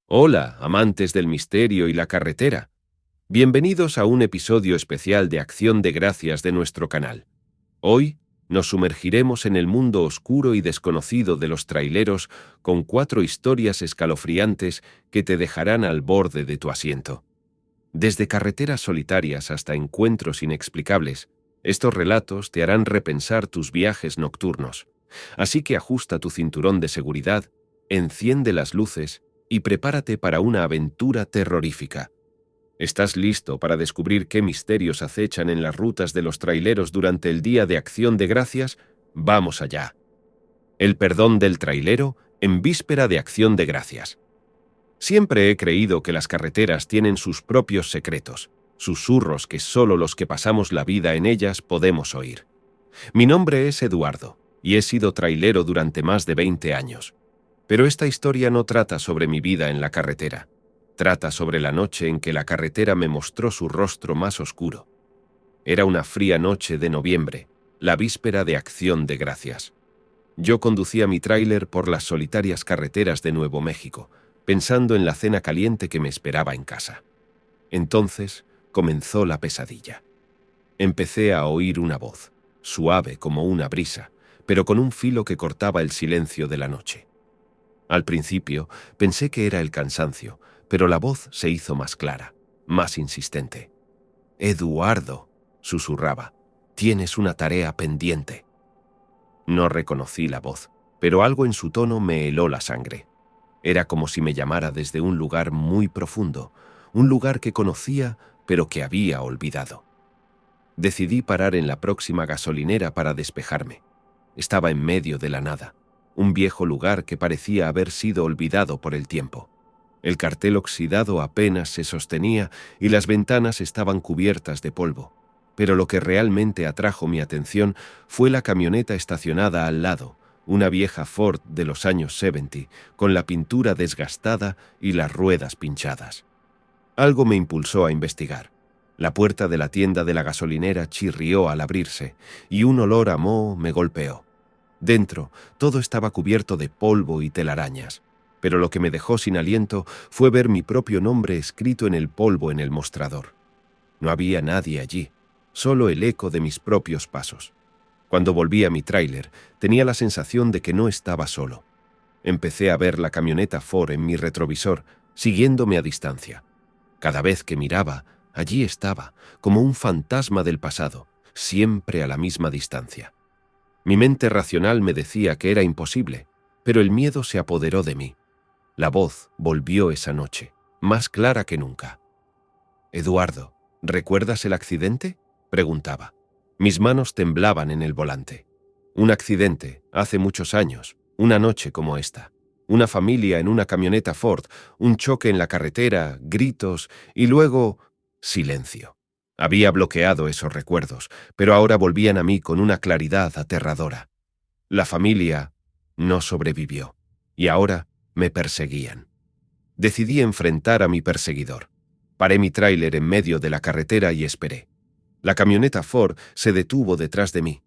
Hola, amantes del misterio y la carretera. Bienvenidos a un episodio especial de Acción de Gracias de nuestro canal. Hoy nos sumergiremos en el mundo oscuro y desconocido de los traileros con 4 historias escalofriantes que te dejarán al borde de tu asiento. Desde carreteras solitarias hasta encuentros inexplicables, estos relatos te harán repensar tus viajes nocturnos. Así que ajusta tu cinturón de seguridad, enciende las luces y prepárate para una aventura terrorífica. ¿Estás listo para descubrir qué misterios acechan en las rutas de los traileros durante el Día de Acción de Gracias? ¡Vamos allá! El perdón del trailero en víspera de Acción de Gracias. Siempre he creído que las carreteras tienen sus propios secretos, susurros que solo los que pasamos la vida en ellas podemos oír. Mi nombre es Eduardo, y he sido trailero durante más de 20 años. Pero esta historia no trata sobre mi vida en la carretera. Trata sobre la noche en que la carretera me mostró su rostro más oscuro. Era una fría noche de noviembre, la víspera de Acción de Gracias. Yo conducía mi tráiler por las solitarias carreteras de Nuevo México, pensando en la cena caliente que me esperaba en casa. Entonces comenzó la pesadilla. Empecé a oír una voz, suave como una brisa, pero con un filo que cortaba el silencio de la noche. Al principio pensé que era el cansancio, pero la voz se hizo más clara, más insistente. «Eduardo», susurraba, «tienes una tarea pendiente». No reconocí la voz, pero algo en su tono me heló la sangre. Era como si me llamara desde un lugar muy profundo, un lugar que conocía, pero que había olvidado. Decidí parar en la próxima gasolinera para despejarme. Estaba en medio de la nada, un viejo lugar que parecía haber sido olvidado por el tiempo. El cartel oxidado apenas se sostenía y las ventanas estaban cubiertas de polvo. Pero lo que realmente atrajo mi atención fue la camioneta estacionada al lado, una vieja Ford de los años 70, con la pintura desgastada y las ruedas pinchadas. Algo me impulsó a investigar. La puerta de la tienda de la gasolinera chirrió al abrirse y un olor a moho me golpeó. Dentro, todo estaba cubierto de polvo y telarañas, pero lo que me dejó sin aliento fue ver mi propio nombre escrito en el polvo en el mostrador. No había nadie allí, solo el eco de mis propios pasos. Cuando volví a mi tráiler, tenía la sensación de que no estaba solo. Empecé a ver la camioneta Ford en mi retrovisor, siguiéndome a distancia. Cada vez que miraba, allí estaba, como un fantasma del pasado, siempre a la misma distancia. Mi mente racional me decía que era imposible, pero el miedo se apoderó de mí. La voz volvió esa noche, más clara que nunca. «Eduardo, ¿recuerdas el accidente?», preguntaba. Mis manos temblaban en el volante. Un accidente, hace muchos años, una noche como esta. Una familia en una camioneta Ford, un choque en la carretera, gritos y luego silencio. Había bloqueado esos recuerdos, pero ahora volvían a mí con una claridad aterradora. La familia no sobrevivió, y ahora me perseguían. Decidí enfrentar a mi perseguidor. Paré mi tráiler en medio de la carretera y esperé. La camioneta Ford se detuvo detrás de mí.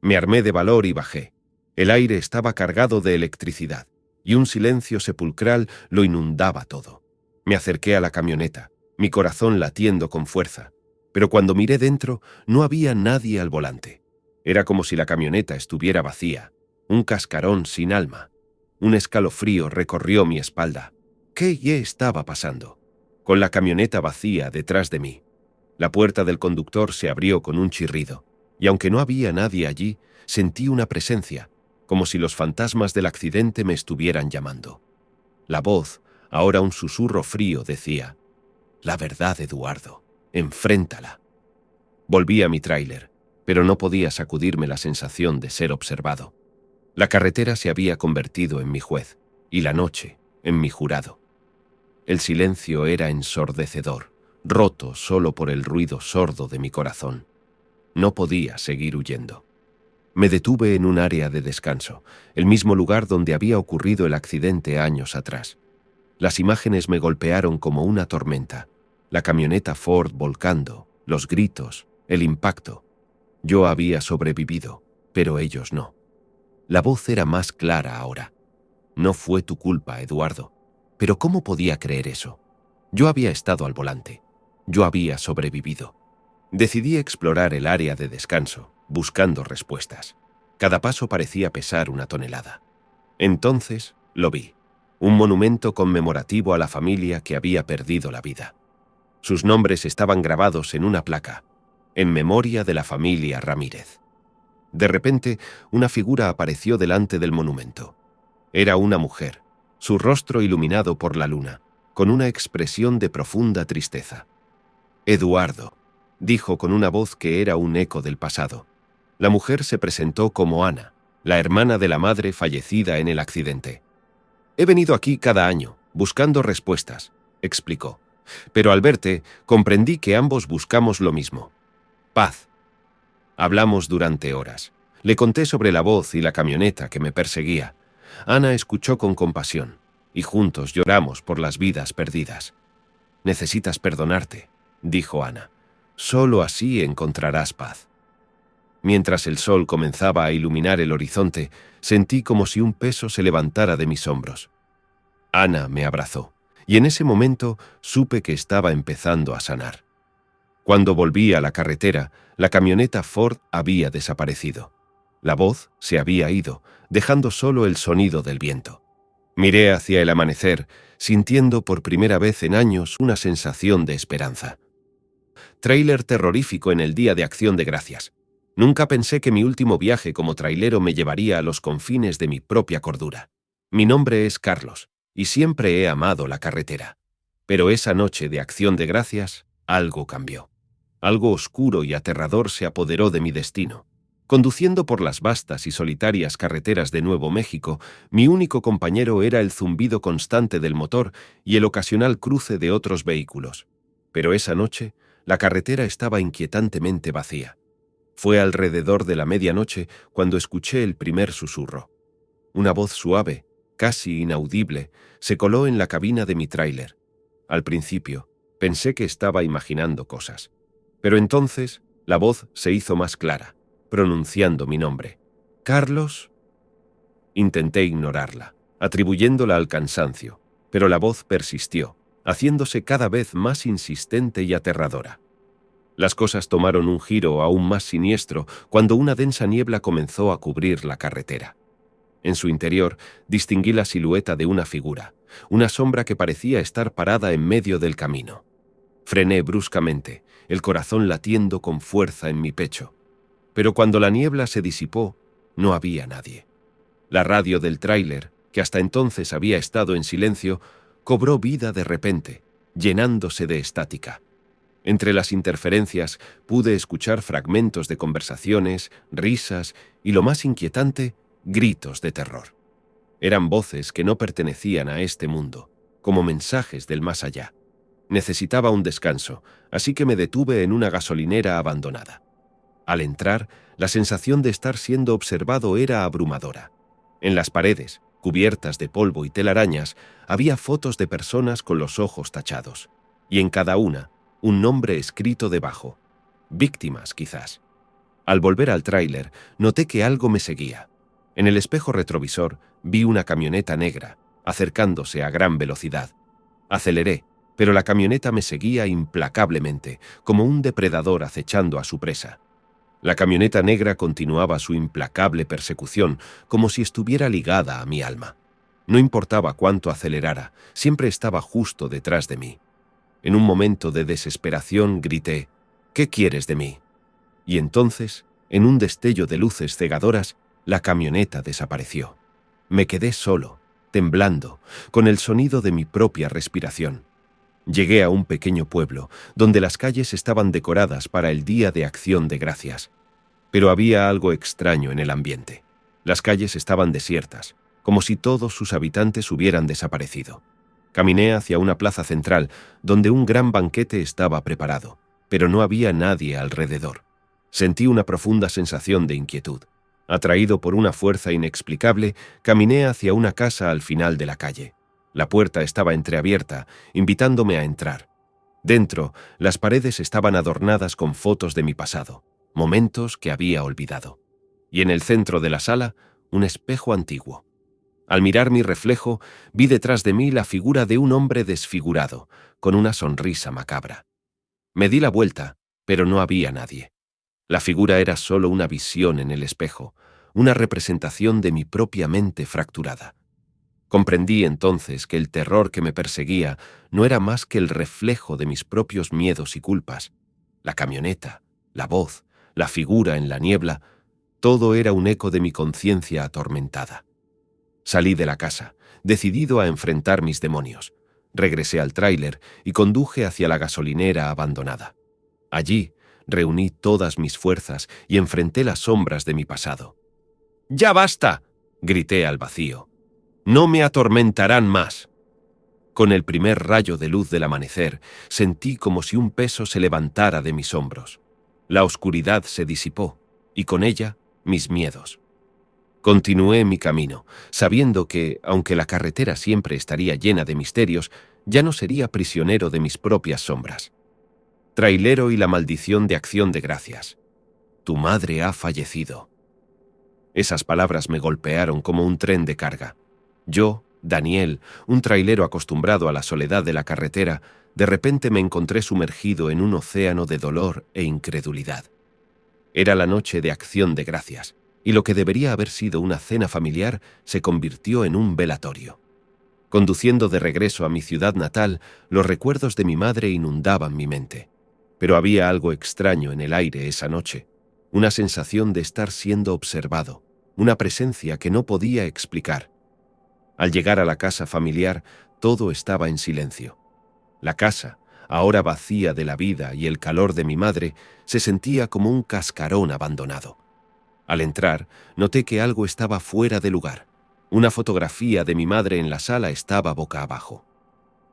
Me armé de valor y bajé. El aire estaba cargado de electricidad, y un silencio sepulcral lo inundaba todo. Me acerqué a la camioneta, mi corazón latiendo con fuerza. Pero cuando miré dentro, no había nadie al volante. Era como si la camioneta estuviera vacía, un cascarón sin alma. Un escalofrío recorrió mi espalda. ¿Qué estaba pasando? Con la camioneta vacía detrás de mí. La puerta del conductor se abrió con un chirrido, y aunque no había nadie allí, sentí una presencia, como si los fantasmas del accidente me estuvieran llamando. La voz, ahora un susurro frío, decía: «La verdad, Eduardo. Enfréntala». Volví a mi tráiler, pero no podía sacudirme la sensación de ser observado. La carretera se había convertido en mi juez, y la noche en mi jurado. El silencio era ensordecedor, roto solo por el ruido sordo de mi corazón. No podía seguir huyendo. Me detuve en un área de descanso, el mismo lugar donde había ocurrido el accidente años atrás. Las imágenes me golpearon como una tormenta. La camioneta Ford volcando, los gritos, el impacto. Yo había sobrevivido, pero ellos no. La voz era más clara ahora. «No fue tu culpa, Eduardo. Pero ¿cómo podía creer eso? Yo había estado al volante. Yo había sobrevivido. Decidí explorar el área de descanso, buscando respuestas. Cada paso parecía pesar una tonelada. Entonces lo vi. Un monumento conmemorativo a la familia que había perdido la vida. Sus nombres estaban grabados en una placa, en memoria de la familia Ramírez. De repente, una figura apareció delante del monumento. Era una mujer, su rostro iluminado por la luna, con una expresión de profunda tristeza. «Eduardo», dijo con una voz que era un eco del pasado. La mujer se presentó como Ana, la hermana de la madre fallecida en el accidente. «He venido aquí cada año, buscando respuestas», explicó. «Pero al verte, comprendí que ambos buscamos lo mismo. Paz». Hablamos durante horas. Le conté sobre la voz y la camioneta que me perseguía. Ana escuchó con compasión, y juntos lloramos por las vidas perdidas. «Necesitas perdonarte», dijo Ana. «Solo así encontrarás paz». Mientras el sol comenzaba a iluminar el horizonte, sentí como si un peso se levantara de mis hombros. Ana me abrazó, y en ese momento supe que estaba empezando a sanar. Cuando volví a la carretera, la camioneta Ford había desaparecido. La voz se había ido, dejando solo el sonido del viento. Miré hacia el amanecer, sintiendo por primera vez en años una sensación de esperanza. Tráiler terrorífico en el Día de Acción de Gracias. Nunca pensé que mi último viaje como trailero me llevaría a los confines de mi propia cordura. Mi nombre es Carlos, y siempre he amado la carretera. Pero esa noche de Acción de Gracias, algo cambió. Algo oscuro y aterrador se apoderó de mi destino. Conduciendo por las vastas y solitarias carreteras de Nuevo México, mi único compañero era el zumbido constante del motor y el ocasional cruce de otros vehículos. Pero esa noche, la carretera estaba inquietantemente vacía. Fue alrededor de la medianoche cuando escuché el primer susurro. Una voz suave, casi inaudible, se coló en la cabina de mi tráiler. Al principio, pensé que estaba imaginando cosas. Pero entonces, la voz se hizo más clara, pronunciando mi nombre. «¿Carlos?» Intenté ignorarla, atribuyéndola al cansancio, pero la voz persistió, haciéndose cada vez más insistente y aterradora. Las cosas tomaron un giro aún más siniestro cuando una densa niebla comenzó a cubrir la carretera. En su interior distinguí la silueta de una figura, una sombra que parecía estar parada en medio del camino. Frené bruscamente, el corazón latiendo con fuerza en mi pecho. Pero cuando la niebla se disipó, no había nadie. La radio del tráiler, que hasta entonces había estado en silencio, cobró vida de repente, llenándose de estática. Entre las interferencias pude escuchar fragmentos de conversaciones, risas y, lo más inquietante, gritos de terror. Eran voces que no pertenecían a este mundo, como mensajes del más allá. Necesitaba un descanso, así que me detuve en una gasolinera abandonada. Al entrar, la sensación de estar siendo observado era abrumadora. En las paredes, cubiertas de polvo y telarañas, había fotos de personas con los ojos tachados, y en cada una, un nombre escrito debajo. Víctimas, quizás. Al volver al tráiler, noté que algo me seguía. En el espejo retrovisor vi una camioneta negra, acercándose a gran velocidad. Aceleré, pero la camioneta me seguía implacablemente, como un depredador acechando a su presa. La camioneta negra continuaba su implacable persecución, como si estuviera ligada a mi alma. No importaba cuánto acelerara, siempre estaba justo detrás de mí. En un momento de desesperación grité: «¿Qué quieres de mí?». Y entonces, en un destello de luces cegadoras, la camioneta desapareció. Me quedé solo, temblando, con el sonido de mi propia respiración. Llegué a un pequeño pueblo, donde las calles estaban decoradas para el Día de Acción de Gracias. Pero había algo extraño en el ambiente. Las calles estaban desiertas, como si todos sus habitantes hubieran desaparecido. Caminé hacia una plaza central, donde un gran banquete estaba preparado, pero no había nadie alrededor. Sentí una profunda sensación de inquietud. Atraído por una fuerza inexplicable, caminé hacia una casa al final de la calle. La puerta estaba entreabierta, invitándome a entrar. Dentro, las paredes estaban adornadas con fotos de mi pasado, momentos que había olvidado. Y en el centro de la sala, un espejo antiguo. Al mirar mi reflejo, vi detrás de mí la figura de un hombre desfigurado, con una sonrisa macabra. Me di la vuelta, pero no había nadie. La figura era solo una visión en el espejo, una representación de mi propia mente fracturada. Comprendí entonces que el terror que me perseguía no era más que el reflejo de mis propios miedos y culpas. La camioneta, la voz, la figura en la niebla, todo era un eco de mi conciencia atormentada. Salí de la casa, decidido a enfrentar mis demonios. Regresé al tráiler y conduje hacia la gasolinera abandonada. Allí, reuní todas mis fuerzas y enfrenté las sombras de mi pasado. ¡Ya basta!, grité al vacío. ¡No me atormentarán más! Con el primer rayo de luz del amanecer, sentí como si un peso se levantara de mis hombros. La oscuridad se disipó, y con ella, mis miedos. Continué mi camino, sabiendo que, aunque la carretera siempre estaría llena de misterios, ya no sería prisionero de mis propias sombras. Trailero y la maldición de Acción de Gracias. Tu madre ha fallecido. Esas palabras me golpearon como un tren de carga. Yo, Daniel, un trailero acostumbrado a la soledad de la carretera, de repente me encontré sumergido en un océano de dolor e incredulidad. Era la noche de Acción de Gracias, y lo que debería haber sido una cena familiar se convirtió en un velatorio. Conduciendo de regreso a mi ciudad natal, los recuerdos de mi madre inundaban mi mente. Pero había algo extraño en el aire esa noche, una sensación de estar siendo observado, una presencia que no podía explicar. Al llegar a la casa familiar, todo estaba en silencio. La casa, ahora vacía de la vida y el calor de mi madre, se sentía como un cascarón abandonado. Al entrar, noté que algo estaba fuera de lugar. Una fotografía de mi madre en la sala estaba boca abajo.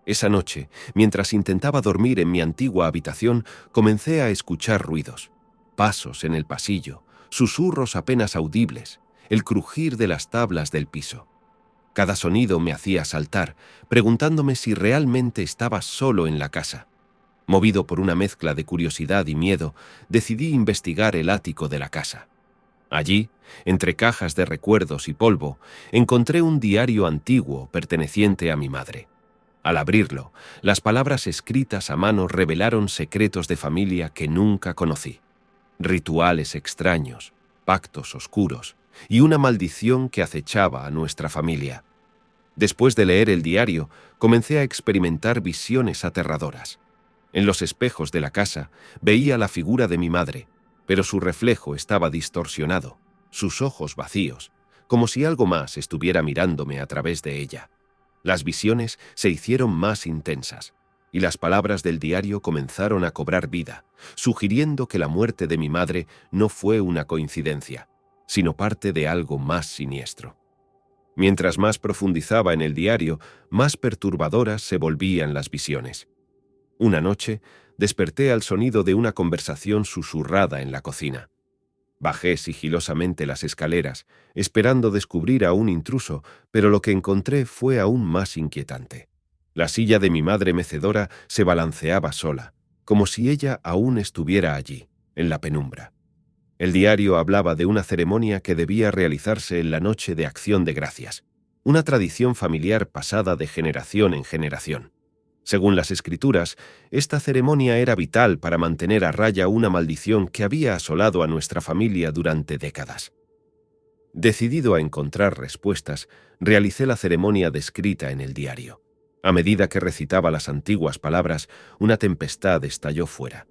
Esa noche, mientras intentaba dormir en mi antigua habitación, comencé a escuchar ruidos. Pasos en el pasillo, susurros apenas audibles, el crujir de las tablas del piso. Cada sonido me hacía saltar, preguntándome si realmente estaba solo en la casa. Movido por una mezcla de curiosidad y miedo, decidí investigar el ático de la casa. Allí, entre cajas de recuerdos y polvo, encontré un diario antiguo perteneciente a mi madre. Al abrirlo, las palabras escritas a mano revelaron secretos de familia que nunca conocí. Rituales extraños, pactos oscuros y una maldición que acechaba a nuestra familia. Después de leer el diario, comencé a experimentar visiones aterradoras. En los espejos de la casa veía la figura de mi madre, pero su reflejo estaba distorsionado, sus ojos vacíos, como si algo más estuviera mirándome a través de ella. Las visiones se hicieron más intensas, y las palabras del diario comenzaron a cobrar vida, sugiriendo que la muerte de mi madre no fue una coincidencia, sino parte de algo más siniestro. Mientras más profundizaba en el diario, más perturbadoras se volvían las visiones. Una noche, desperté al sonido de una conversación susurrada en la cocina. Bajé sigilosamente las escaleras, esperando descubrir a un intruso, pero lo que encontré fue aún más inquietante. La silla de mi madre mecedora se balanceaba sola, como si ella aún estuviera allí, en la penumbra. El diario hablaba de una ceremonia que debía realizarse en la noche de Acción de Gracias, una tradición familiar pasada de generación en generación. Según las escrituras, esta ceremonia era vital para mantener a raya una maldición que había asolado a nuestra familia durante décadas. Decidido a encontrar respuestas, realicé la ceremonia descrita en el diario. A medida que recitaba las antiguas palabras, una tempestad estalló fuera.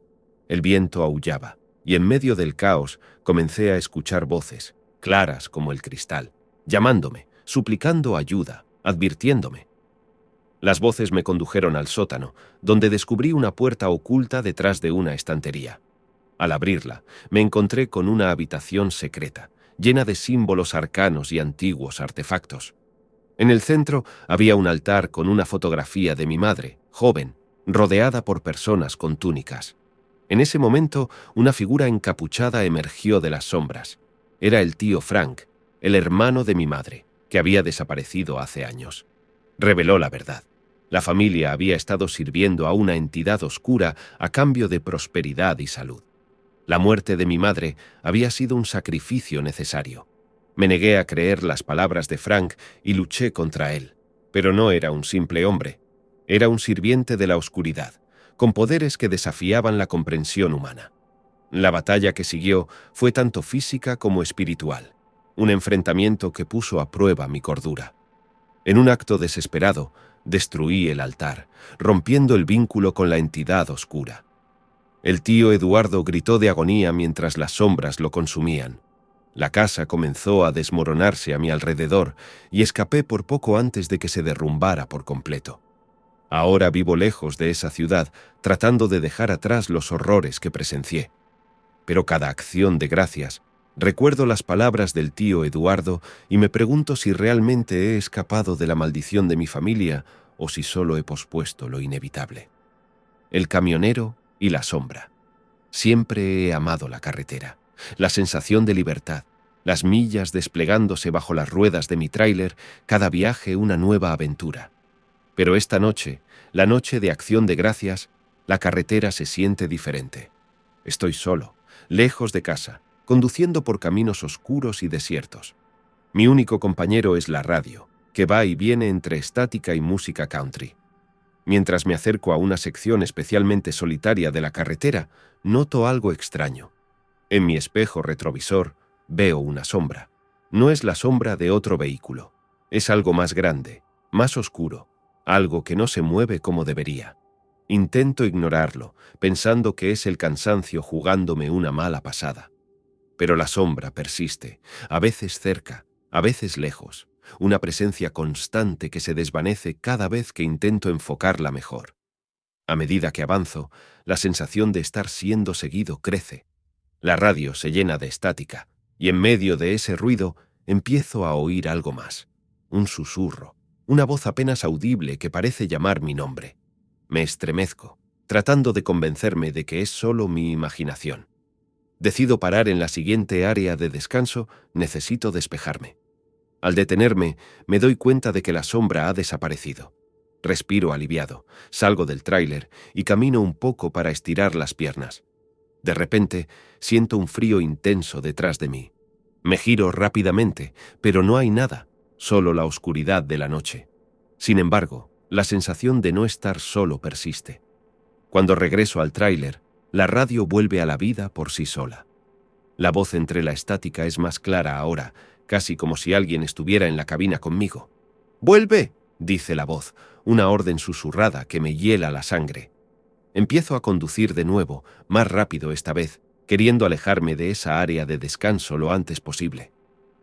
El viento aullaba, y en medio del caos comencé a escuchar voces, claras como el cristal, llamándome, suplicando ayuda, advirtiéndome. Las voces me condujeron al sótano, donde descubrí una puerta oculta detrás de una estantería. Al abrirla, me encontré con una habitación secreta, llena de símbolos arcanos y antiguos artefactos. En el centro había un altar con una fotografía de mi madre, joven, rodeada por personas con túnicas. En ese momento, una figura encapuchada emergió de las sombras. Era el tío Frank, el hermano de mi madre, que había desaparecido hace años. Reveló la verdad. La familia había estado sirviendo a una entidad oscura a cambio de prosperidad y salud. La muerte de mi madre había sido un sacrificio necesario. Me negué a creer las palabras de Frank y luché contra él. Pero no era un simple hombre. Era un sirviente de la oscuridad, con poderes que desafiaban la comprensión humana. La batalla que siguió fue tanto física como espiritual, un enfrentamiento que puso a prueba mi cordura. En un acto desesperado, destruí el altar, rompiendo el vínculo con la entidad oscura. El tío Eduardo gritó de agonía mientras las sombras lo consumían. La casa comenzó a desmoronarse a mi alrededor y escapé por poco antes de que se derrumbara por completo. Ahora vivo lejos de esa ciudad, tratando de dejar atrás los horrores que presencié. Pero cada acción de gracias, recuerdo las palabras del tío Eduardo y me pregunto si realmente he escapado de la maldición de mi familia o si solo he pospuesto lo inevitable. El camionero y la sombra. Siempre he amado la carretera, la sensación de libertad, las millas desplegándose bajo las ruedas de mi tráiler, cada viaje una nueva aventura. Pero esta noche, la noche de Acción de Gracias, la carretera se siente diferente. Estoy solo, lejos de casa, conduciendo por caminos oscuros y desiertos. Mi único compañero es la radio, que va y viene entre estática y música country. Mientras me acerco a una sección especialmente solitaria de la carretera, noto algo extraño. En mi espejo retrovisor veo una sombra. No es la sombra de otro vehículo. Es algo más grande, más oscuro, algo que no se mueve como debería. Intento ignorarlo, pensando que es el cansancio jugándome una mala pasada. Pero la sombra persiste, a veces cerca, a veces lejos, una presencia constante que se desvanece cada vez que intento enfocarla mejor. A medida que avanzo, la sensación de estar siendo seguido crece. La radio se llena de estática, y en medio de ese ruido empiezo a oír algo más. Un susurro, una voz apenas audible que parece llamar mi nombre. Me estremezco, tratando de convencerme de que es solo mi imaginación. Decido parar en la siguiente área de descanso, necesito despejarme. Al detenerme, me doy cuenta de que la sombra ha desaparecido. Respiro aliviado, salgo del tráiler y camino un poco para estirar las piernas. De repente, siento un frío intenso detrás de mí. Me giro rápidamente, pero no hay nada, solo la oscuridad de la noche. Sin embargo, la sensación de no estar solo persiste. Cuando regreso al tráiler, la radio vuelve a la vida por sí sola. La voz entre la estática es más clara ahora, casi como si alguien estuviera en la cabina conmigo. «¡Vuelve!», dice la voz, una orden susurrada que me hiela la sangre. Empiezo a conducir de nuevo, más rápido esta vez, queriendo alejarme de esa área de descanso lo antes posible.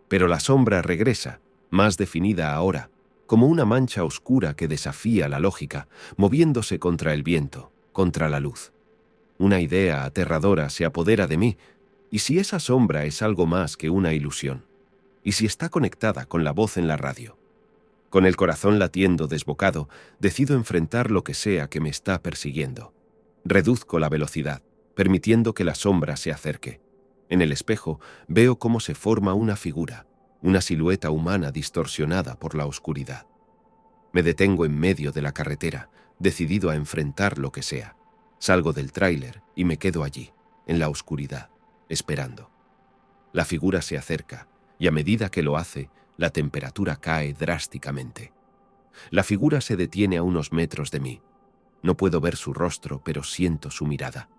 Pero la sombra regresa, más definida ahora, como una mancha oscura que desafía la lógica, moviéndose contra el viento, contra la luz. Una idea aterradora se apodera de mí. ¿Y si esa sombra es algo más que una ilusión? ¿Y si está conectada con la voz en la radio? Con el corazón latiendo desbocado, decido enfrentar lo que sea que me está persiguiendo. Reduzco la velocidad, permitiendo que la sombra se acerque. En el espejo veo cómo se forma una figura, una silueta humana distorsionada por la oscuridad. Me detengo en medio de la carretera, decidido a enfrentar lo que sea. Salgo del tráiler y me quedo allí, en la oscuridad, esperando. La figura se acerca, y a medida que lo hace, la temperatura cae drásticamente. La figura se detiene a unos metros de mí. No puedo ver su rostro, pero siento su mirada.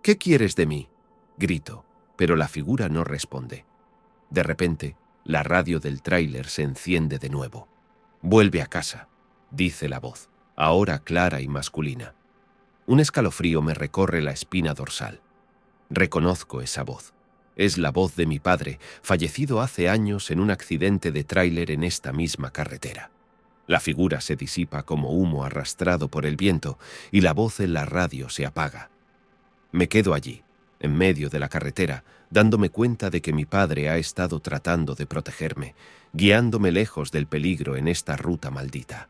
«¿Qué quieres de mí?», grito, pero la figura no responde. De repente, la radio del tráiler se enciende de nuevo. «Vuelve a casa», dice la voz, ahora clara y masculina. Un escalofrío me recorre la espina dorsal. Reconozco esa voz. Es la voz de mi padre, fallecido hace años en un accidente de tráiler en esta misma carretera. La figura se disipa como humo arrastrado por el viento y la voz en la radio se apaga. Me quedo allí, en medio de la carretera, dándome cuenta de que mi padre ha estado tratando de protegerme, guiándome lejos del peligro en esta ruta maldita.